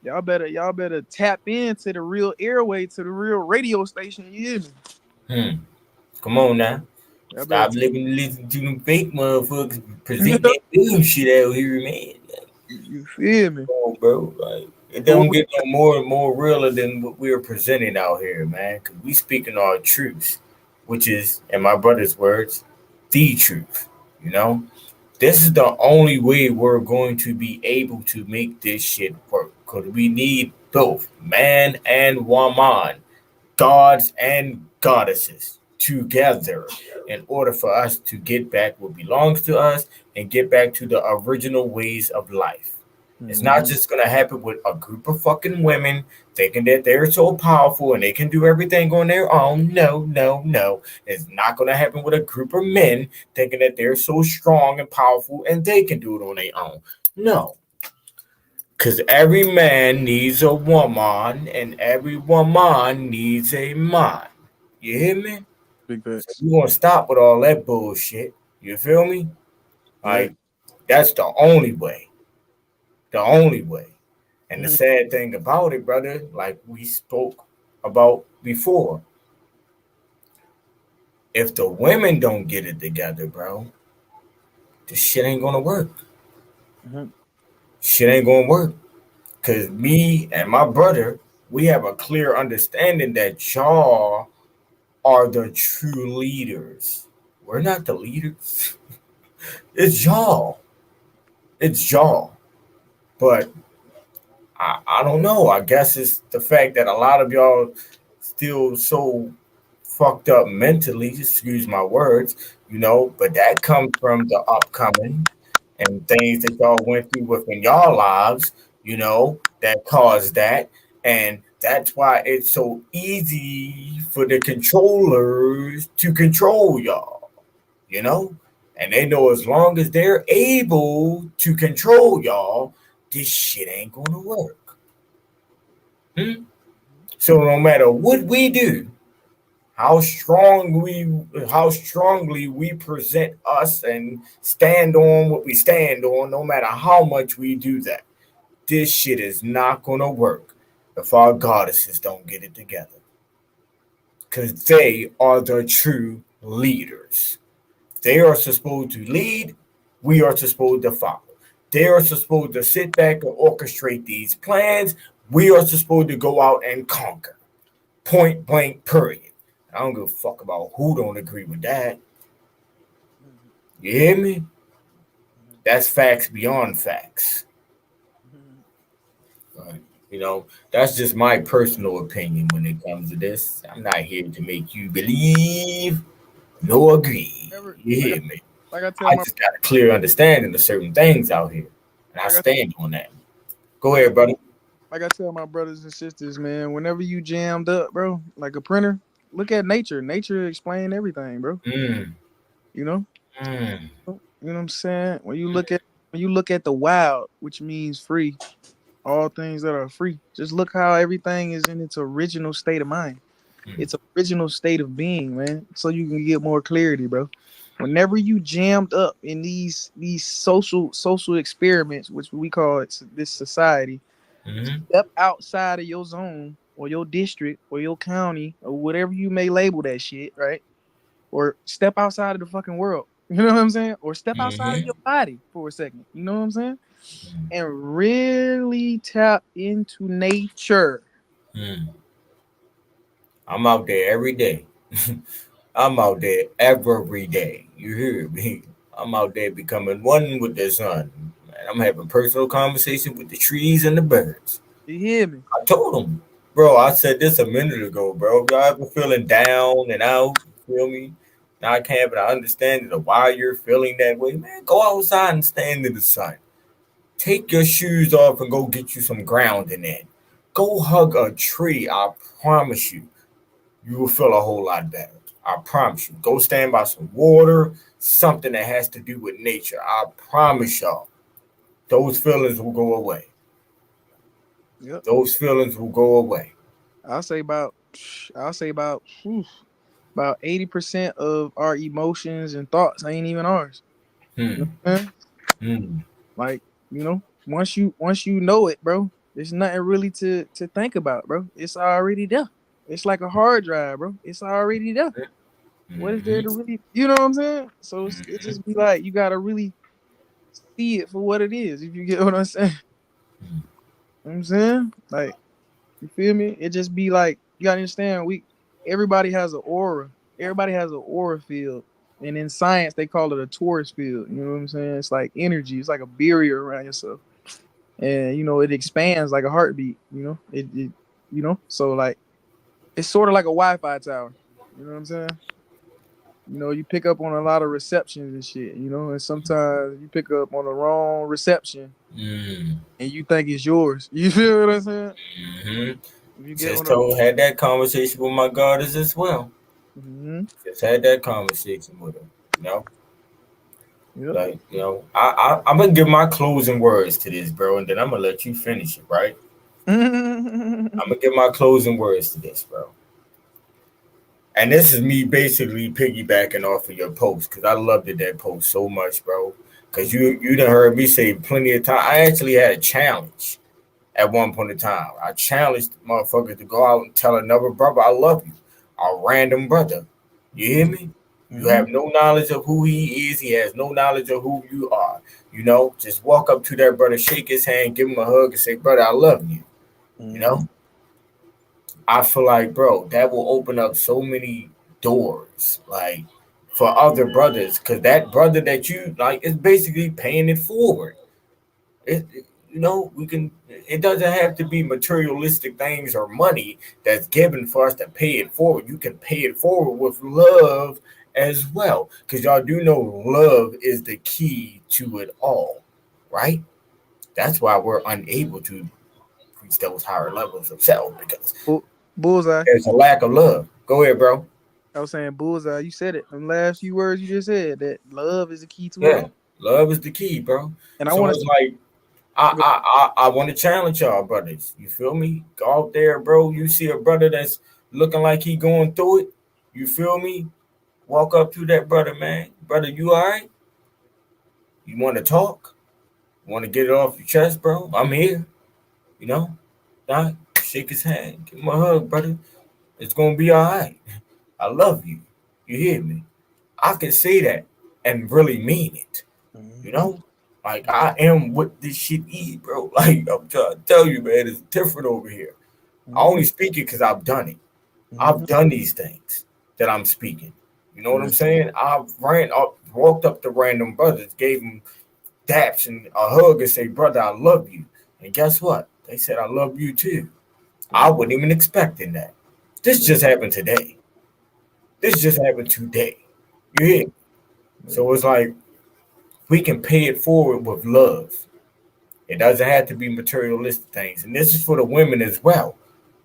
Y'all better tap into the real airway, to the real radio station. You hear me? Hmm. Come on now. Y'all better Stop listening to them fake motherfuckers present tap. that bullshit out here, man. You feel me? Oh, bro. Like, it But what don't get no more realer than what we're presenting out here, man. Because we speaking our truths, which is, in my brother's words, the truth. You know? This is the only way we're going to be able to make this shit work. Because we need both man and woman, gods and goddesses together in order for us to get back what belongs to us and get back to the original ways of life. It's not just gonna happen with a group of fucking women thinking that they're so powerful and they can do everything on their own. No, no, no. It's not gonna happen with a group of men thinking that they're so strong and powerful and they can do it on their own. No. Because every man needs a woman and every woman needs a man. You hear me? big So facts? you want to stop with all that bullshit. You feel me? Yeah. Like, that's the only way. The only way. And the sad thing about it, brother, like we spoke about before, if the women don't get it together, bro, this shit ain't gonna work. Mhm. Shit ain't gonna work. Cause me and my brother, we have a clear understanding that y'all are the true leaders. We're not the leaders. It's y'all. It's y'all. But I don't know. I guess it's the fact that a lot of y'all still so fucked up mentally, excuse my words, but that comes from the upcoming and things that y'all went through within y'all lives, that caused that. And that's why it's so easy for the controllers to control y'all, you know? And they know as long as they're able to control y'all, this shit ain't gonna work. Hmm? So no matter what we do, how strongly we present us and stand on what we stand on, no matter how much we do that, this shit is not gonna work if our goddesses don't get it together. Because they are the true leaders. They are supposed to lead, we are supposed to follow. They are supposed to sit back and orchestrate these plans. We are supposed to go out and conquer. Point blank, period. I don't give a fuck about who don't agree with that. You hear me? That's facts beyond facts. Right. You know, that's just my personal opinion when it comes to this. I'm not here to make you believe nor agree. Ever, You like, hear me? like I tell I my, just got a clear understanding of certain things out here, and I like I, stand on that. Go like I, ahead, brother. like I tell my brothers and sisters, man. Whenever you jammed up, bro, like a printer, look at nature. Nature explain everything, bro. Mm, You know, mm, you know what I'm saying. When you look at the wild, which means free, all things that are free. Just look how everything is in its original state of mind. mm, Its original state of being, man. So you can get more clarity, bro. Whenever you jammed up in these social experiments, which we call it this society, mm, step outside of your zone or your district or your county or whatever you may label that shit, right? Or step outside of the fucking world. You know what I'm saying? Or step outside of mm, your body for a second. You know what I'm saying? mm, And really tap into nature. mm. I'm out there every day. I'm out there every day. You hear me? I'm out there becoming one with the sun. Man, I'm having personal conversation with the trees and the birds. You hear me? I told them, bro, I said this a minute ago, bro. If y'all ever feeling down and out, you feel me? Now I can't, but I understand why you're feeling that way. Man, go outside and stand in the sun. Take your shoes off and go get you some grounding in. Go hug a tree. I promise you, you will feel a whole lot better. I promise you. Go stand by some water, something that has to do with nature. I promise y'all, those feelings will go away. Yep. Those feelings will go away. I'll say about I'll say about 80% of our emotions and thoughts ain't even ours. You know Hmm. what I'm saying? Hmm. Like, once you know it, bro, there's nothing really to think about, bro. It's already there. It's like a hard drive, bro. It's already there. What is there Hmm. to really, you know what I'm saying? So it just be like you gotta really see it for what it is, if you get what I'm saying. You know what I'm saying? Like, you feel me? It just be like you gotta understand everybody has an aura. Everybody has an aura field. And in science they call it a torus field. You know what I'm saying? It's like energy, it's like a barrier around yourself. And it expands like a heartbeat, so like it's sort of like a Wi-Fi tower. You know what I'm saying? You pick up on a lot of receptions and shit, and sometimes you pick up on the wrong reception Hmm. and you think it's yours. You feel what I'm saying? Hmm. If you get Just on a told had that conversation with my goddess as well. hmm Just had that conversation with her. You know, Yep. like I'm gonna give my closing words to this, bro, and then I'm gonna let you finish it, right? I'm gonna give my closing words to this, bro. And this is me basically piggybacking off of your post because I loved that post so much, bro. Because you done heard me say plenty of time. I actually had a challenge at one point in time. I challenged motherfuckers to go out and tell another brother I love you, a random brother. You hear me? You hmm have no knowledge of who he is. He has no knowledge of who you are. Just walk up to that brother, shake his hand, give him a hug, and say, "Brother, I love you." You hmm know, I feel like, bro, that will open up so many doors, like for other brothers, because that brother that you like is basically paying it forward. We can. It doesn't have to be materialistic things or money that's given for us to pay it forward. You can pay it forward with love as well, because y'all do know love is the key to it all, right? That's why we're unable to reach those higher levels of self because Bullseye. there's a lack of love. Go ahead, bro. I was saying bullseye. You said it. The last few words you just said, that love is the key to it Yeah, all. love is the key, bro. And I So want it's like to. I want to challenge y'all, brothers. You feel me? Go out there, bro. You see a brother that's looking like he going through it. You feel me? Walk up to that brother, man. Brother, you all right? You want to talk? Want to get it off your chest, bro? I'm here. You know, Doc, shake his hand, give him a hug, brother. It's gonna be all right. I love you. You hear me? I can say that and really mean it. You Mhm. know, like I am what this shit is, bro. Like I'm trying to tell you, man, it's different over here. I Mhm. only speak it because I've done it. I've Mhm. done these things that I'm speaking. You know what I'm Mhm. saying? I've ran up walked up to random brothers, gave them daps and a hug and say, brother, I love you. And guess what? They said, I love you too. I wasn't even expecting that. This just happened today. This just happened today. You hear? So it's like we can pay it forward with love. It doesn't have to be materialistic things. And this is for the women as well.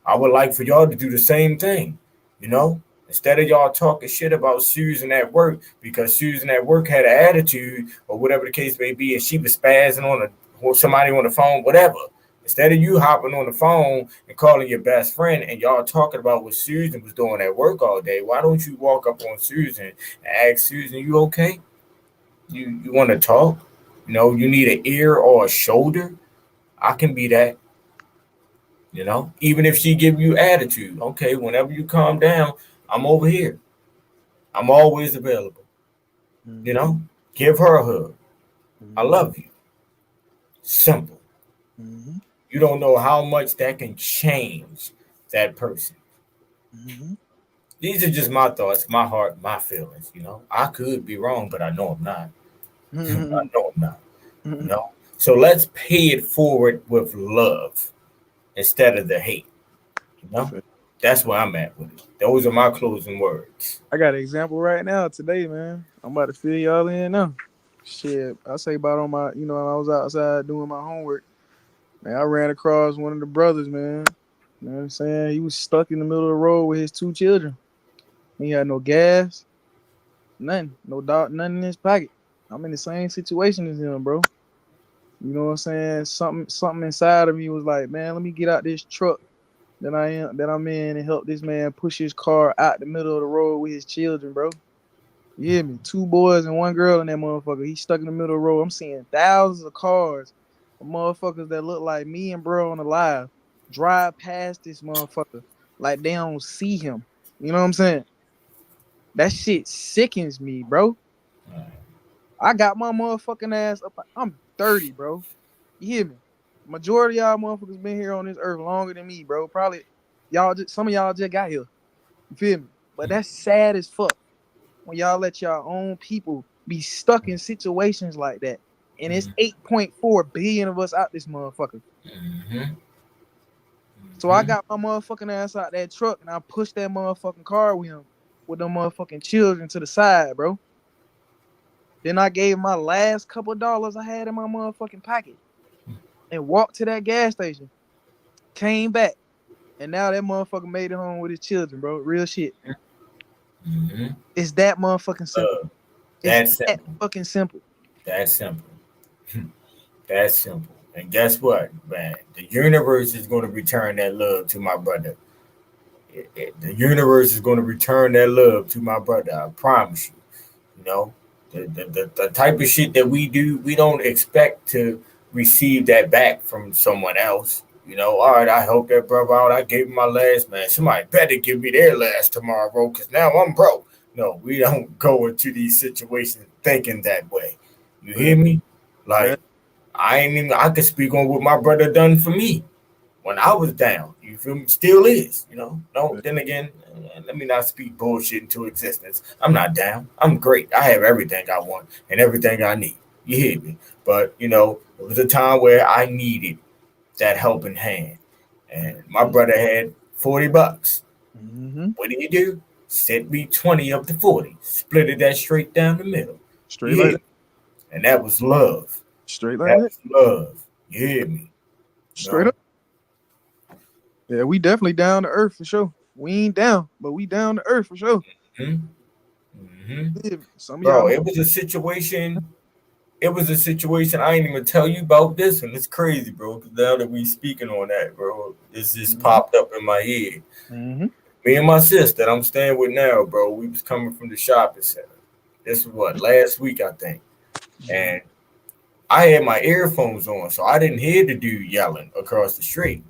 I would like for y'all to do the same thing. You know, instead of y'all talking shit about Susan at work because Susan at work had an attitude or whatever the case may be, and she was spazzing on somebody on the phone, whatever. Instead of you hopping on the phone and calling your best friend and y'all talking about what Susan was doing at work all day, why don't you walk up on Susan and ask Susan, you okay? You want to talk? You know, you need an ear or a shoulder? I can be that. You know, even if she give you attitude, okay, whenever you calm down, I'm over here. I'm always available. You know, give her a hug. I love you. Simple. You don't know how much that can change that person. These are just my thoughts, my heart, my feelings. You know, I could be wrong, but I know I'm not. I know I'm not. You know, so let's pay it forward with love instead of the hate. You know, that's where I'm at with it. Those are my closing words. I got an example right now today, man. I'm about to fill y'all in now. Shit, I say about on my, you know, I was outside doing my homework. Man, I ran across one of the brothers, man. You know what I'm saying? He was stuck in the middle of the road with his 2 children. He had no gas, nothing, no dog, nothing in his pocket. I'm in the same situation as him, bro. You know what I'm saying? Something inside of me was like, man, let me get out this truck that I'm in and help this man push his car out the middle of the road with his children, bro. You hear me? 2 boys and 1 girl in that motherfucker. He's stuck in the middle of the road. I'm seeing thousands of cars of motherfuckers that look like me and bro on the live drive past this motherfucker like they don't see him. You know what I'm saying? That shit sickens me, bro. I got my motherfucking ass up. I'm 30, bro. You hear me? Majority of y'all motherfuckers been here on this earth longer than me, bro. Probably some of y'all just got here. You feel me? But that's sad as fuck when y'all let y'all own people be stuck in situations like that. And it's 8.4 billion of us out this motherfucker. So I got my motherfucking ass out that truck and I pushed that motherfucking car with him with them motherfucking children to the side, bro. Then I gave my last couple dollars I had in my motherfucking pocket and walked to that gas station. Came back. And now that motherfucker made it home with his children, bro. Real shit. It's that motherfucking simple. It's that fucking simple. That's simple. That's simple. And guess what, man? The universe is going to return that love to my brother. The universe is going to return that love to my brother. I promise you. You know, the type of shit that we do, we don't expect to receive that back from someone else. You know, all right, I helped that brother out. I gave him my last, man. Somebody better give me their last tomorrow, bro, because now I'm broke. No, we don't go into these situations thinking that way. You hear me? Like, I could speak on what my brother done for me when I was down. You feel me? Still is, you know. No, then again, let me not speak bullshit into existence. I'm not down. I'm great. I have everything I want and everything I need. You hear me? But, you know, it was a time where I needed that helping hand. And my brother had $40. What did he do? Sent me 20 of the 40. Split it that straight down the middle. Straight like that. And that was love. Straight like that. Was love. You hear me? Straight up. Yeah, we definitely down to earth for sure. We ain't down, but we down to earth for sure. Yeah, some of Bro, y'all it was a situation. It was a situation I ain't even tell you about this one. It's crazy, bro. Because now that we speaking on that, bro, it's just popped up in my head. Me and my sis that I'm staying with now, bro, we was coming from the shopping center. This was what, last week, I think. And I had my earphones on, so I didn't hear the dude yelling across the street.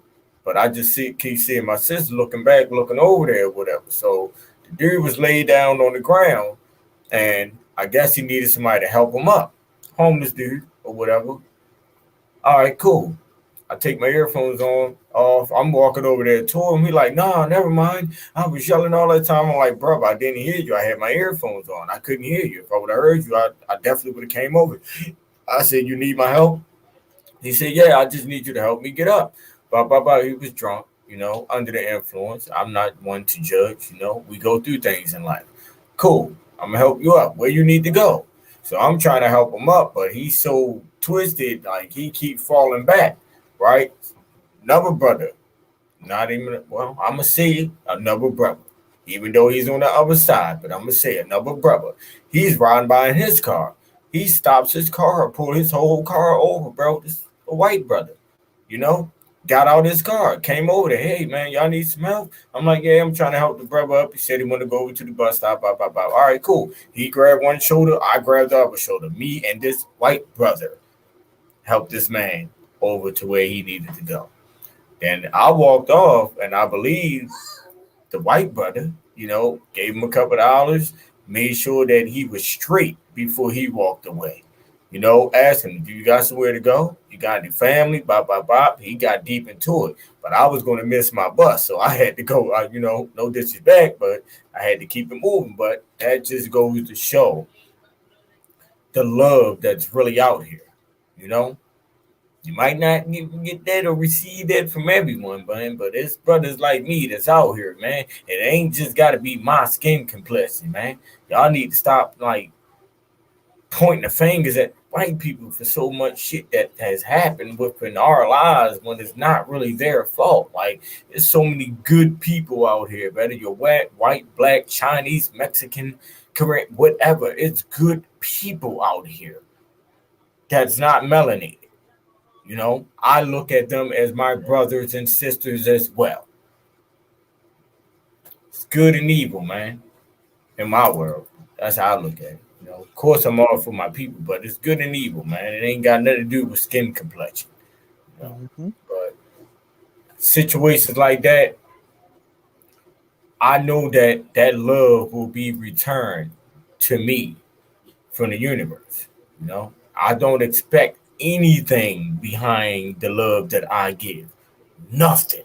But I just keep seeing my sister looking back, looking over there, or whatever. So the dude was laid down on the ground, and I guess he needed somebody to help him up. Homeless dude or whatever. All right, cool. I take my earphones on off. I'm walking over there to him. He like, nah, never mind. I was yelling all the time. I'm like, bro, I didn't hear you. I had my earphones on. I couldn't hear you. If I would have heard you, I definitely would have came over. I said, you need my help? He said, yeah, I just need you to help me get up. Blah, blah, blah. He was drunk, under the influence. I'm not one to judge. We go through things in life. Cool. I'm going to help you up. Where you need to go? So I'm trying to help him up, but he's so twisted, like he keep falling back, right? Another brother, not even, well, I'm going to say another brother, even though he's on the other side, but I'm going to say another brother. He's riding by in his car. He stops his car, pull his whole car over, bro. This a white brother, got out his car, came over there. Hey, man, y'all need some help? I'm like, yeah, I'm trying to help the brother up. He said he wanted to go over to the bus stop, blah, blah, blah. All right, cool. He grabbed one shoulder. I grabbed the other shoulder. Me and this white brother helped this man over to where he needed to go. Then I walked off, and I believe the white brother, gave him a couple of dollars, made sure that he was straight before he walked away. Asked him, do you got somewhere to go? You got any family? Bop, bop, bop. He got deep into it. But I was going to miss my bus. So I had to go, no disrespect, but I had to keep it moving. But that just goes to show the love that's really out here. You might not get that or receive that from everyone, but it's brothers like me that's out here, man. It ain't just got to be my skin complexion, man. Y'all need to stop, pointing the fingers at white people for so much shit that has happened within our lives when it's not really their fault. There's so many good people out here, whether you're white, black, Chinese, Mexican, Korean, whatever. It's good people out here that's not melanated. I look at them as my brothers and sisters as well. It's good and evil, man, in my world. That's how I look at it. Of course, I'm all for my people, but it's good and evil, man. It ain't got nothing to do with skin complexion. But situations like that, I know that love will be returned to me from the universe. I don't expect anything behind the love that I give. Nothing.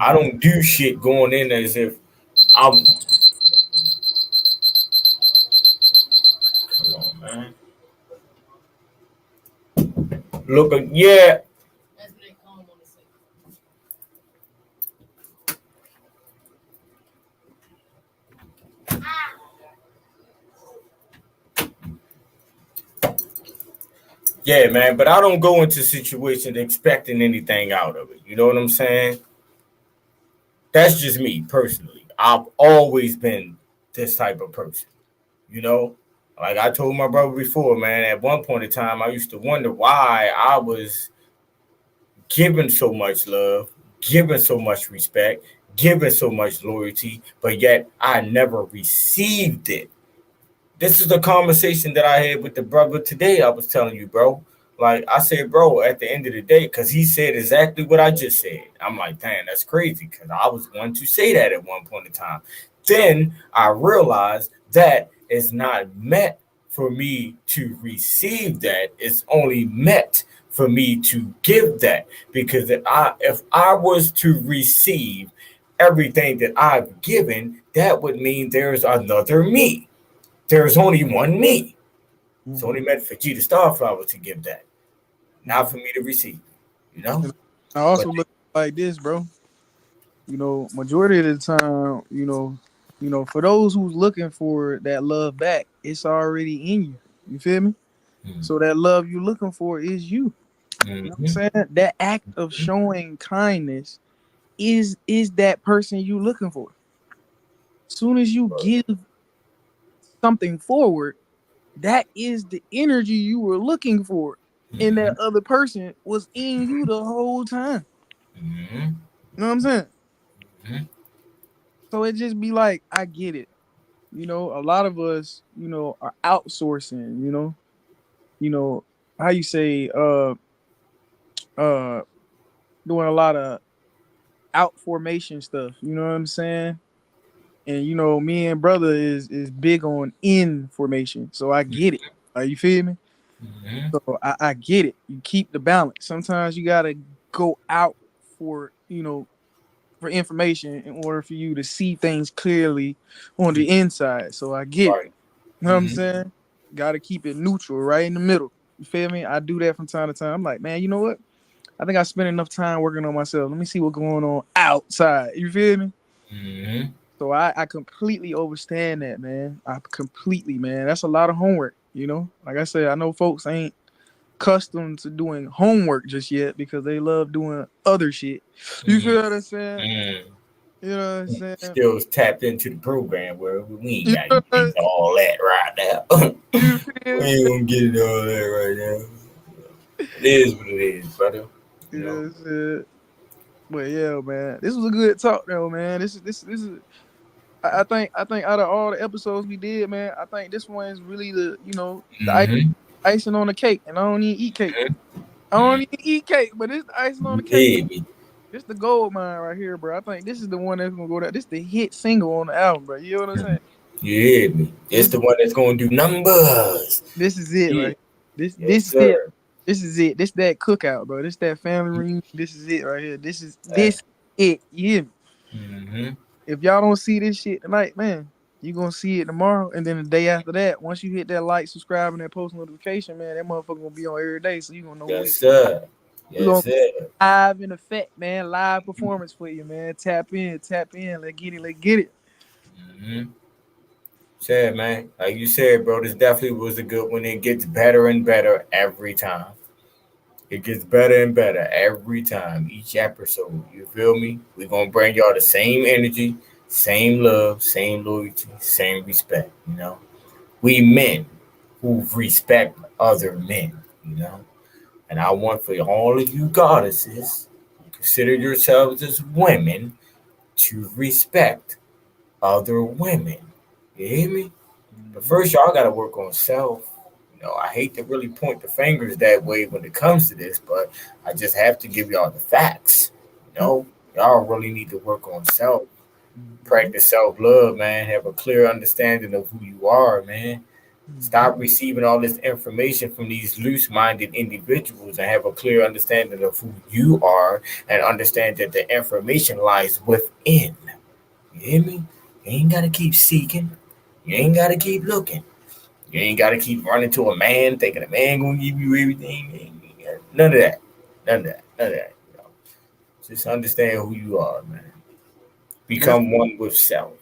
I don't do shit going in as if I'm. Come on, man. Look, yeah. Yeah, man, but I don't go into situations expecting anything out of it. You know what I'm saying? That's just me personally. I've always been this type of person. Like I told my brother before, man, at one point in time, I used to wonder why I was given so much love, given so much respect, given so much loyalty, but yet I never received it. This is the conversation that I had with the brother today. I was telling you, bro. Like I said, bro, at the end of the day, because he said exactly what I just said. I'm like, damn, that's crazy, because I was going to say that at one point in time. Then I realized that it's not meant for me to receive that. It's only meant for me to give that. Because if I was to receive everything that I've given, that would mean there's another me. There's only one me. It's only meant for G the Starflower to give that, not for me to receive. I also look like this, bro. Majority of the time, for those who's looking for that love back, it's already in you. You feel me? Mm-hmm. So that love you're looking for is you. Mm-hmm. You know what I'm saying? That act of showing kindness is that person you looking for. As soon as you give something forward, that is the energy you were looking for, and that other person was in you the whole time. You know what I'm saying? So it just be like, I get it. A lot of us, are outsourcing. How you say, doing a lot of out formation stuff. You know what I'm saying? And me and brother is big on in formation, so I get it. You feel me? So I get it. You keep the balance. Sometimes you gotta go out for, for information in order for you to see things clearly on the inside. So I get it. Right. You know what I'm saying? Got to keep it neutral, right in the middle. You feel me? I do that from time to time. I'm like, man, you know what? I think I spent enough time working on myself. Let me see what's going on outside. You feel me? Mm-hmm. So I completely understand that, man. I completely, man. That's a lot of homework, Like I said, I know folks ain't accustomed to doing homework just yet because they love doing other shit. You feel what I'm saying? Mm-hmm. You know what I'm saying? Still tapped into the program where we ain't You got know to get into all that right now. you We feel? ain't gonna get into all that right now. It is what it is, brother. You You know what know. I'm saying? But yeah, man, this was a good talk though, man. This is. I think out of all the episodes we did, man, I think this one is really the Mm-hmm. icing on the cake, and I don't even eat cake. I don't even eat cake, but it's the icing on You the cake. did me. This the gold mine right here, bro. I think this is the one that's gonna go down. This the hit single on the album, bro. You know what I'm saying? You hear me. It's This the one that's gonna do numbers. this is it, Yeah. right? This Yes, this is it. sir. This is it. This that cookout, bro. This that family reunion. This is it right here. This is Hey. this it. You hear me? Mm-hmm. If y'all don't see this shit tonight, man, you gonna see it tomorrow, and then the day after that, once you hit that like, subscribe, and that post notification, man, that motherfucker gonna be on every day, so you gonna know Yes, when sir. we Yes, gonna sir. live in effect, man, live performance for you, man. Tap in, let's get it, let's get it. Mm-hmm. Said, man. Like you said, bro, this definitely was a good one. It gets better and better every time. It gets better and better every time, each episode. You feel me? We're gonna bring y'all the same energy, same love, same loyalty, same respect, you know. We men who respect other men, you know. And I want for all of you goddesses, who consider yourselves as women, to respect other women. You hear me? But first, y'all got to work on self. You know, I hate to really point the fingers that way when it comes to this, but I just have to give y'all the facts. You know, y'all really need to work on self. Practice self love, man. Have a clear understanding of who you are, man. Stop receiving all this information from these loose minded individuals and have a clear understanding of who you are and understand that the information lies within. You hear me? You ain't got to keep seeking, you ain't got to keep looking. You ain't got to keep running to a man thinking a man gonna give you everything. None of that. None of that. None of that. You know? Just understand who you are, man. Def- Become one with self.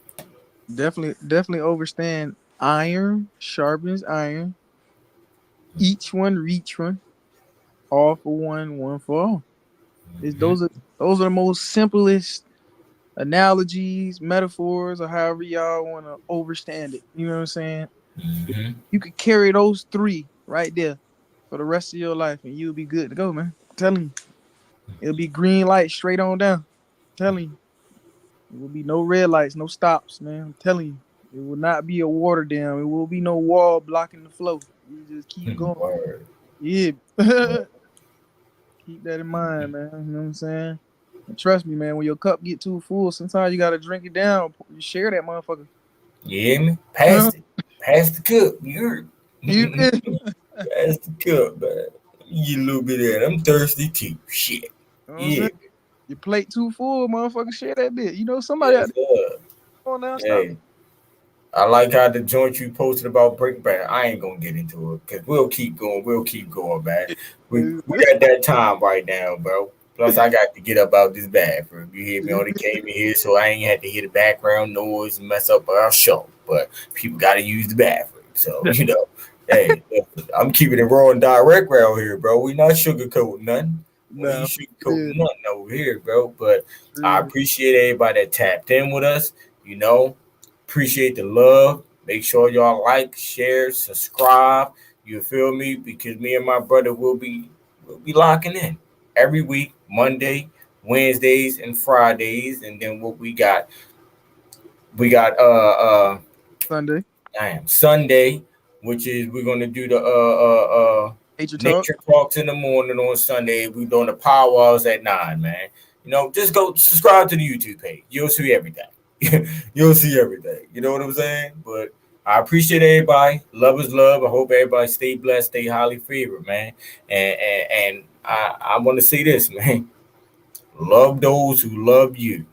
definitely understand. Iron sharpens iron. Each one reach one. All for one, one for all. It's, Hmm. those are the most simplest analogies, metaphors, or however y'all want to overstand it. You know what I'm saying? Hmm. You could carry those three right there for the rest of your life, and you'll be good to go, man. I'm telling you, it'll be green light straight on down. I'm telling you, there will be no red lights, no stops, man. I'm telling you, it will not be a water dam. It will be no wall blocking the flow. You just keep going. Word. Yeah, Word. keep that in mind, man. You know what I'm saying? And trust me, man. When your cup get too full, sometimes you gotta drink it down. You share that motherfucker. You hear me? Pass it. Pass the cup. You heard? You feel me? Pass the cup, man. Get a little bit of that. I'm thirsty too. Shit. You know what I'm Yeah. saying? Your plate too full, motherfucker. Share that bit. Somebody out Yes, there. sir. Come on now, stop. Hey. I like how the joint you posted about Breaking Bad. I ain't gonna get into it because we'll keep going. We'll keep going, man. We at that time right now, bro. Plus, I got to get up out this bathroom. You hear me? Only came in here, so I ain't had to hear the background noise and mess up our show. But people got to use the bathroom, so you know. Hey, I'm keeping it raw and direct around here, bro. We not sugarcoating nothing. We ain't Nah, sugarcoating real, nothing over here, bro. But I real. appreciate everybody that tapped in with us. You know, appreciate the love. Make sure y'all like, share, subscribe. You feel me? Because me and my brother will be locking in every week, Monday, Wednesdays, and Fridays. And then what we got Sunday. Sunday, which is we're gonna do the Nature talk. nature talks in the morning on Sunday. We're doing the power hours at 9, man. You know, just go subscribe to the YouTube page. You'll see everything. You'll see everything. You know what I'm saying? But I appreciate everybody. Love is love. I hope everybody stay blessed, stay highly favored, man. And I want to say this, man. Love those who love you.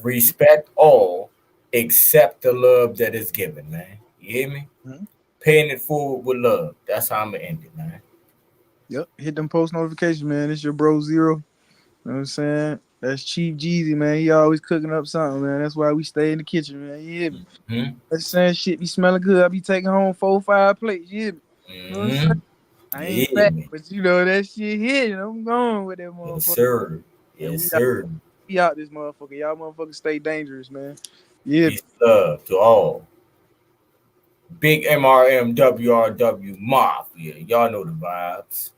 Respect all except the love that is given, man. You hear me? Mhm. Paying it forward with love. That's how I'm going to end it, man. Yep. Hit them post notifications, man. It's your bro Zero. You know what I'm saying? That's Chief Jeezy, man. He always cooking up something, man. That's why we stay in the kitchen, man. You hear me? Mm-hmm. That saying shit be smelling good. I be taking home 4 or 5 plates. You hear me? You know what I'm saying? Mm-hmm. I You ain't hear fat, me? but you know that shit hitting. I'm going with that Yes, motherfucker. sir. And Yes, sir. we out this motherfucker. Y'all motherfuckers stay dangerous, man. Yeah. Peace, love to all. Big MRM WRW Mafia. Y'all know the vibes.